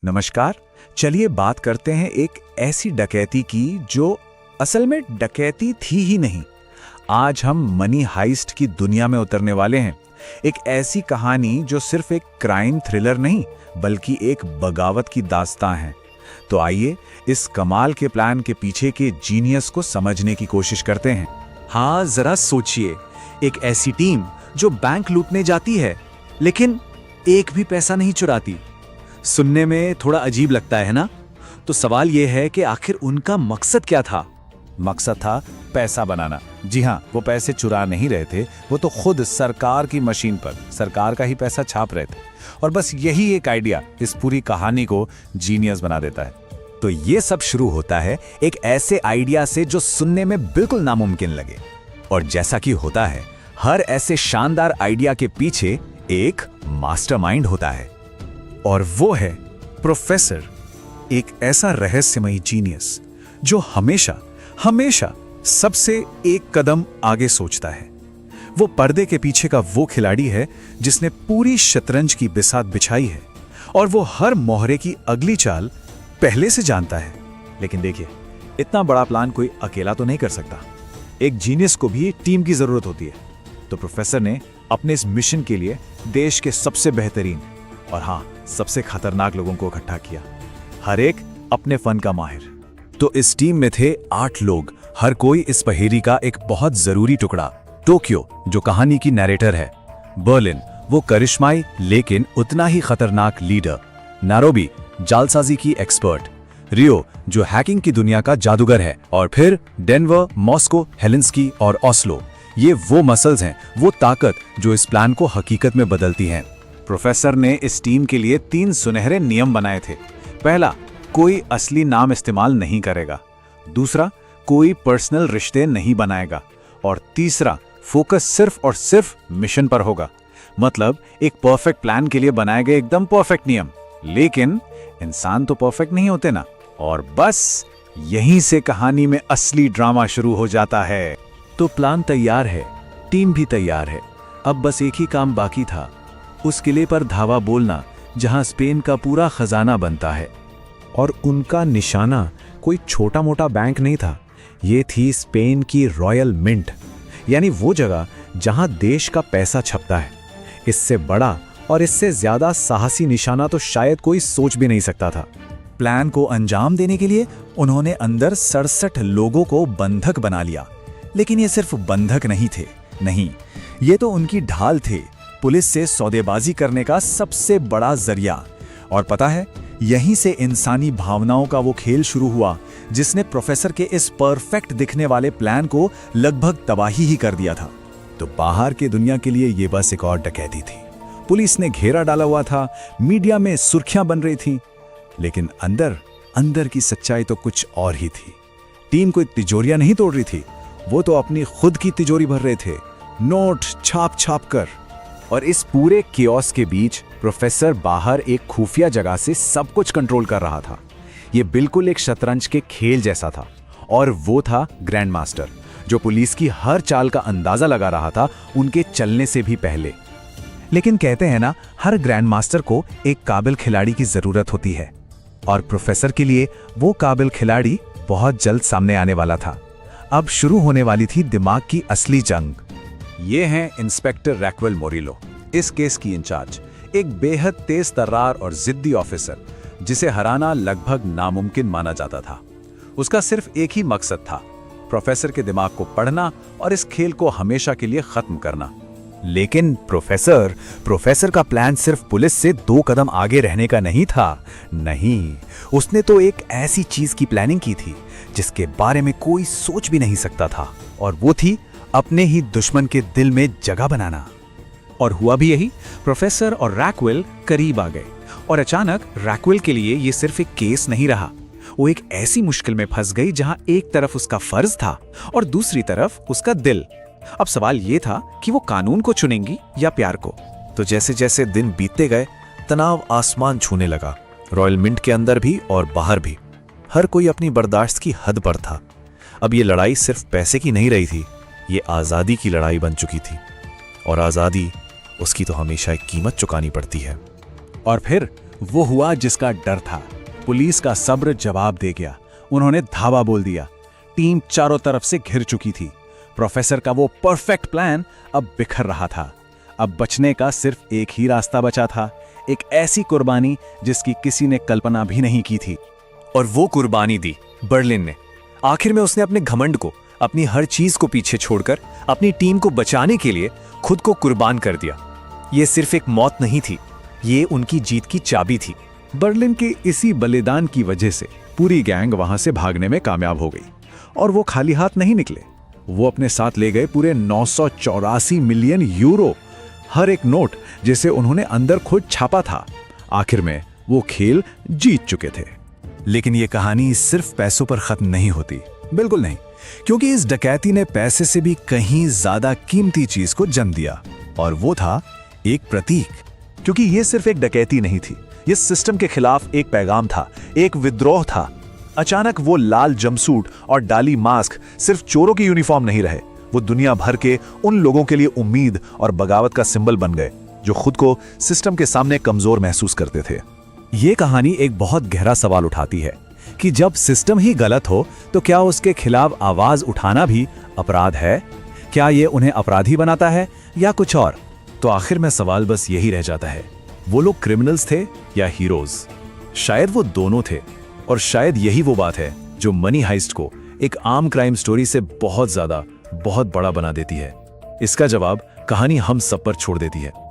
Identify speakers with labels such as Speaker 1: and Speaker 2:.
Speaker 1: नमस्कार। चलिए बात करते हैं एक ऐसी डकैती की जो असल में डकैती थी ही नहीं। आज हम मनी हाइस्ट की दुनिया में उतरने वाले हैं। एक ऐसी कहानी जो सिर्फ एक क्राइम थ्रिलर नहीं बल्कि एक बगावत की दास्तां है। तो आइए इस कमाल के प्लान के पीछे के जीनियस को समझने की कोशिश करते हैं।
Speaker 2: हाँ, जरा सोचिए, एक ऐसी टीम जो बैंक लूटने जाती है लेकिन एक भी पैसा नहीं चुराती। सुनने में थोड़ा अजीब लगता है ना? तो सवाल यह है कि आखिर उनका मकसद क्या था?
Speaker 1: मकसद था पैसा बनाना। जी हाँ, वो पैसे चुरा नहीं रहे थे, वो तो खुद सरकार की मशीन पर सरकार का ही पैसा छाप रहे थे। और बस यही एक आइडिया इस पूरी कहानी को जीनियस बना देता है।
Speaker 2: तो ये सब शुरू होता है एक ऐसे आइडिया से जो सुनने में बिल्कुल नामुमकिन लगे। और जैसा कि होता है, हर ऐसे शानदार आइडिया के पीछे एक मास्टरमाइंड होता है,
Speaker 1: और वो है प्रोफेसर, एक ऐसा रहस्यमयी जीनियस जो हमेशा हमेशा सबसे एक कदम आगे सोचता है। वो पर्दे के पीछे का वो खिलाड़ी है जिसने पूरी शतरंज की बिसात बिछाई है और वो हर मोहरे की अगली चाल पहले से जानता है।
Speaker 2: लेकिन देखिए, इतना बड़ा प्लान कोई अकेला तो नहीं कर सकता। एक जीनियस को भी टीम की जरूरत होती है। तो प्रोफेसर ने अपने इस मिशन के लिए देश के सबसे बेहतरीन और हाँ, सबसे खतरनाक लोगों को इकट्ठा किया, हर एक अपने फन का माहिर।
Speaker 1: तो इस टीम में थे 8 लोग, हर कोई इस पहेली का एक बहुत जरूरी टुकड़ा। टोक्यो, जो कहानी की नैरेटर है। बर्लिन, वो करिश्माई लेकिन उतना ही खतरनाक लीडर। नैरोबी, जालसाजी की एक्सपर्ट। रियो, जो हैकिंग की दुनिया का जादूगर है। और फिर डेनवर, मॉस्को, हेलेंस्की और ऑस्लो, ये वो मसल्स हैं, वो ताकत जो इस प्लान को हकीकत में बदलती हैं। प्रोफेसर ने इस टीम के लिए 3 सुनहरे नियम बनाए थे। पहला, कोई असली नाम इस्तेमाल नहीं करेगा। दूसरा, कोई पर्सनल रिश्ते नहीं बनाएगा। और तीसरा, फोकस सिर्फ और सिर्फ मिशन पर होगा। मतलब एक परफेक्ट प्लान के लिए बनाए गए एकदम परफेक्ट नियम। लेकिन इंसान तो परफेक्ट नहीं होते ना। और बस यहीं से कहानी में असली ड्रामा शुरू हो जाता है।
Speaker 2: तो प्लान तैयार है, टीम भी तैयार है। अब बस एक ही काम बाकी था, उस किले पर धावा बोलना जहां स्पेन का पूरा खजाना बनता है।
Speaker 1: और उनका निशाना कोई छोटा मोटा बैंक नहीं था, ये थी स्पेन की रॉयल मिंट, यानी वो जगह जहां देश का पैसा छपता है। इससे बड़ा और इससे ज्यादा साहसी निशाना तो शायद कोई सोच भी नहीं सकता था। प्लान को अंजाम देने के लिए उन्होंने अंदर 67 लोगों को बंधक बना लिया। लेकिन ये सिर्फ बंधक नहीं थे, नहीं, ये तो उनकी ढाल थे, पुलिस से सौदेबाजी करने का सबसे बड़ा जरिया। और पता है, यहीं से इंसानी भावनाओं का वो खेल शुरू हुआ जिसने प्रोफेसर के इस परफेक्ट दिखने वाले प्लान को लगभग तबाही ही कर दिया था। तो बाहर की दुनिया के लिए ये बस एक और डकैती थी। पुलिस ने घेरा डाला हुआ था, मीडिया में सुर्खियां बन रही थीं, लेकिन अंदर अंदर की सच्चाई तो कुछ और ही थी। टीम कोई तिजोरियां नहीं तोड़ रही थी, वो तो अपनी खुद की तिजोरी भर रहे थे, नोट छाप छाप कर। और इस पूरे कियोस्क के बीच प्रोफेसर बाहर एक खुफिया जगह से सब कुछ कंट्रोल कर रहा था। यह बिल्कुल एक शतरंज के खेल जैसा था। और वो था ग्रैंड मास्टर, जो पुलिस की हर चाल का अंदाजा लगा रहा था उनके चलने से भी पहले। लेकिन कहते हैं ना, हर ग्रैंड मास्टर को एक काबिल खिलाड़ी की जरूरत होती है। और प्रोफेसर के लिए वो काबिल खिलाड़ी बहुत जल्द सामने आने वाला था। अब शुरू होने वाली थी दिमाग की असली जंग। ये हैं इंस्पेक्टर रैक्वेल मोरिलो, इस केस की इंचार्ज, एक बेहद तेज तर्रार और जिद्दी ऑफिसर जिसे हराना लगभग नामुमकिन माना जाता था। उसका सिर्फ एक ही मकसद था, प्रोफेसर के दिमाग को पढ़ना और इस खेल को हमेशा के लिए खत्म करना। लेकिन प्रोफेसर का प्लान सिर्फ पुलिस से 2 कदम आगे रहने का नहीं था। नहीं, उसने तो एक ऐसी चीज की प्लानिंग की थी जिसके बारे में कोई सोच भी नहीं सकता था। और वो थी अपने ही दुश्मन के दिल में जगह बनाना।
Speaker 2: और हुआ भी यही। प्रोफेसर और रैक्वेल करीब आ गए। और अचानक रैक्वेल के लिए ये सिर्फ एक केस नहीं रहा, वो एक ऐसी मुश्किल में फंस गई जहां एक तरफ उसका फर्ज था और दूसरी तरफ उसका दिल। अब सवाल ये था कि वो कानून को चुनेंगी या प्यार को।
Speaker 1: तो जैसे जैसे दिन बीतते गए, तनाव आसमान छूने लगा, रॉयल मिंट के अंदर भी और बाहर भी। हर कोई अपनी बर्दाश्त की हद पर था। अब ये लड़ाई सिर्फ पैसे की नहीं रही थी, ये आज़ादी की लड़ाई बन चुकी थी। और आज़ादी, उसकी तो हमेशा एक कीमत चुकानी पड़ती है।
Speaker 2: और फिर वो हुआ जिसका डर था। पुलिस का सब्र जवाब दे गया। उन्होंने धावा बोल दिया। टीम चारों तरफ से घिर चुकी थी। प्रोफेसर का वो परफेक्ट प्लान अब बिखर रहा था। अब बचने का सिर्फ एक ही रास्ता बचा था, एक ऐसी कुर्बानी जिसकी किसी ने कल्पना भी नहीं की थी।
Speaker 3: और वो कुर्बानी दी बर्लिन ने। आखिर में उसने अपने घमंड को, अपनी हर चीज को पीछे छोड़कर अपनी टीम को बचाने के लिए खुद को कुर्बान कर दिया। ये सिर्फ एक मौत नहीं थी, ये उनकी जीत की चाबी थी।
Speaker 2: बर्लिन के इसी बलिदान की वजह से पूरी गैंग वहां से भागने में कामयाब हो गई। और वो खाली हाथ नहीं निकले। वो अपने साथ ले गए पूरे 984 मिलियन यूरो, हर एक नोट जिसे उन्होंने अंदर खुद छापा था। आखिर में वो खेल जीत चुके थे।
Speaker 4: लेकिन ये कहानी सिर्फ पैसों पर खत्म नहीं होती, बिल्कुल नहीं, क्योंकि इस डकैती ने पैसे से भी कहीं ज्यादा कीमती चीज को जन्म दिया, और वो था एक प्रतीक। क्योंकि ये सिर्फ एक डकैती नहीं थी, ये सिस्टम के खिलाफ एक पैगाम था, एक विद्रोह था। अचानक वो लाल जंपसूट और डाली मास्क सिर्फ चोरों की यूनिफॉर्म नहीं रहे, वो दुनिया भर के उन लोगों के लिए उम्मीद और बगावत का सिंबल बन गए जो खुद को सिस्टम के सामने कमजोर महसूस करते थे।
Speaker 1: ये कहानी एक बहुत गहरा सवाल उठाती है कि जब सिस्टम ही गलत हो तो क्या उसके खिलाफ आवाज उठाना भी अपराध है? क्या ये उन्हें अपराधी बनाता है या कुछ और?
Speaker 4: तो आखिर में सवाल बस यही रह जाता है, वो लोग क्रिमिनल्स थे या हीरोज? शायद वो दोनों थे, और शायद यही वो बात है जो मनी हाइस्ट को एक आम क्राइम स्टोरी से बहुत ज्यादा, बहुत बड़ा बना देती है। इसका जवाब कहानी हम सब पर छोड़ देती है।